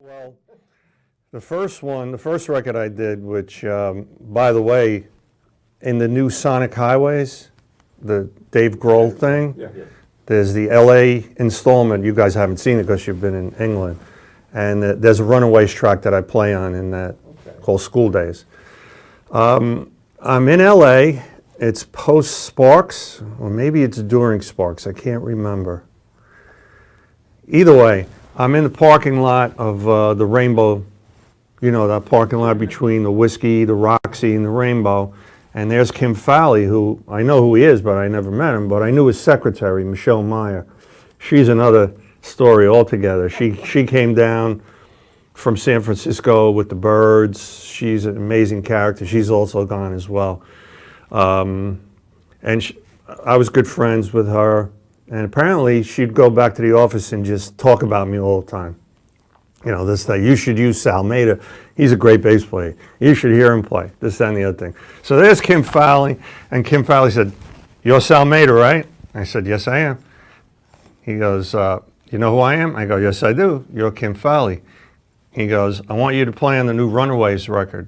Well, the first record I did, which, by the way, in the new Sonic Highways, the Dave Grohl thing, there's the LA installment. You guys haven't seen it because you've been in England. And there's a Runaways track that I play on in that called School Days. I'm in LA. It's post Sparks, or maybe it's during Sparks. I can't remember. Either way, I'm in the parking lot of the Rainbow, you know, that parking lot between the Whiskey, the Roxy, and the Rainbow. And there's Kim Fowley, who I know who he is, but I never met him. But I knew his secretary, Michelle Meyer. She's another story altogether. She came down from San Francisco with the Birds. She's an amazing character. She's also gone as well. I was good friends with her. And apparently she'd go back to the office and just talk about me all the time. You know, this, that, you should use Sal Maida. He's a great bass player. You should hear him play, this, that, and the other thing. So there's Kim Fowley, and Kim Fowley said, "You're Sal Maida, right?" I said, "Yes, I am." He goes, "You know who I am?" I go, "Yes, I do. You're Kim Fowley." He goes, "I want you to play on the new Runaways record.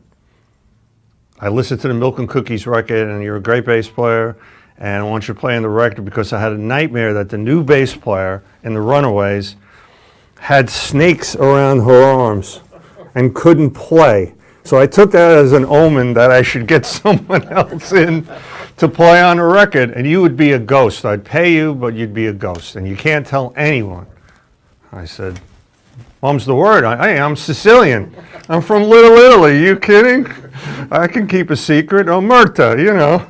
I listened to the Milk and Cookies record, and you're a great bass player. And I want you to play on the record because I had a nightmare that the new bass player in the Runaways had snakes around her arms and couldn't play. So I took that as an omen that I should get someone else in to play on the record, and you would be a ghost. I'd pay you, but you'd be a ghost, and you can't tell anyone." I said, "Mum's the word. I'm Sicilian. I'm from Little Italy. You kidding? I can keep a secret. Omerta, you know."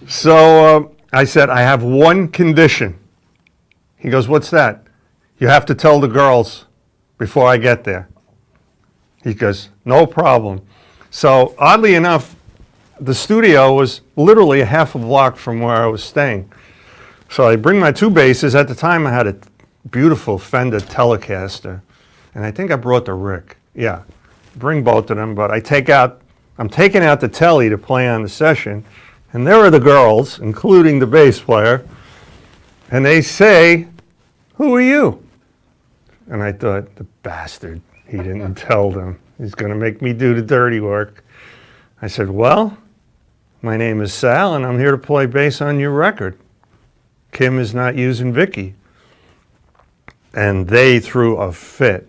So I said, "I have one condition." He goes, "What's that?" "You have to tell the girls before I get there." He goes, "No problem." So oddly enough, the studio was literally a half a block from where I was staying. So I bring my two basses. At the time, I had a beautiful Fender Telecaster, and I think I brought the Rick. Yeah, bring both of them, but I'm taking out the telly to play on the session. And there are the girls, including the bass player, and they say, "Who are you?" And I thought, the bastard, he didn't tell them. He's going to make me do the dirty work. I said, "Well, my name is Sal, and I'm here to play bass on your record. Kim is not using Vicky." And they threw a fit.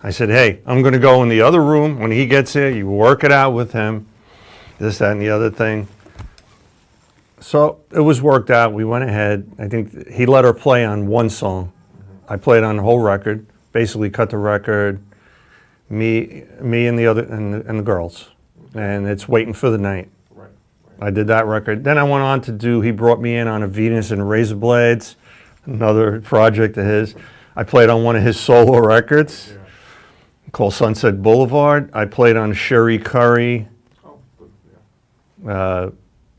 I said, "Hey, I'm going to go in the other room. When he gets here, you work it out with him, this, that, and the other thing." So it was worked out. We went ahead. I think he let her play on one song. I played on the whole record, basically cut the record, me and the girls. And it's Waiting for the Night. Right. I did that record. Then I went on to he brought me in on a Venus and Razor Blades, another project of his. I played on one of his solo records called Sunset Boulevard. I played on Cherie Currie.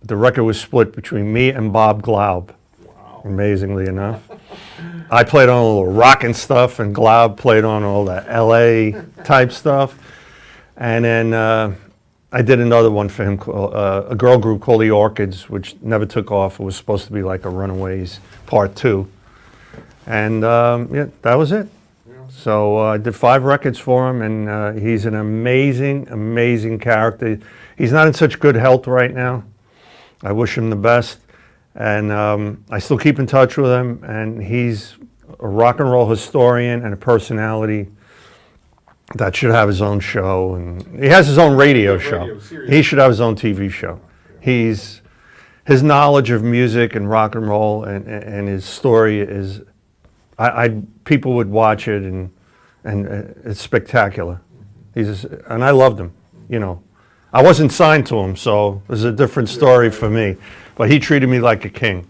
The record was split between me and Bob Glaub, amazingly enough. I played on all the rockin' stuff, and Glaub played on all the LA type stuff. And then I did another one for him, a girl group called the Orchids, which never took off. It was supposed to be like a Runaways Part 2. And yeah, that was it. So I did 5 records for him, and he's an amazing, amazing character. He's not in such good health right now. I wish him the best, and I still keep in touch with him, and he's a rock and roll historian and a personality that should have his own show, and he has his own radio show. He should have his own TV show. His knowledge of music and rock and roll and his story is, people would watch it, and it's spectacular. And I loved him, you know. I wasn't signed to him, so it was a different story for me. But he treated me like a king.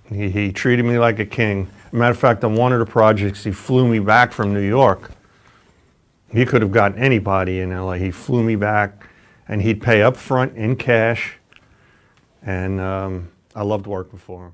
He treated me like a king. Matter of fact, on one of the projects, he flew me back from New York. He could have gotten anybody in LA. He flew me back, and he'd pay up front in cash. And I loved working for him.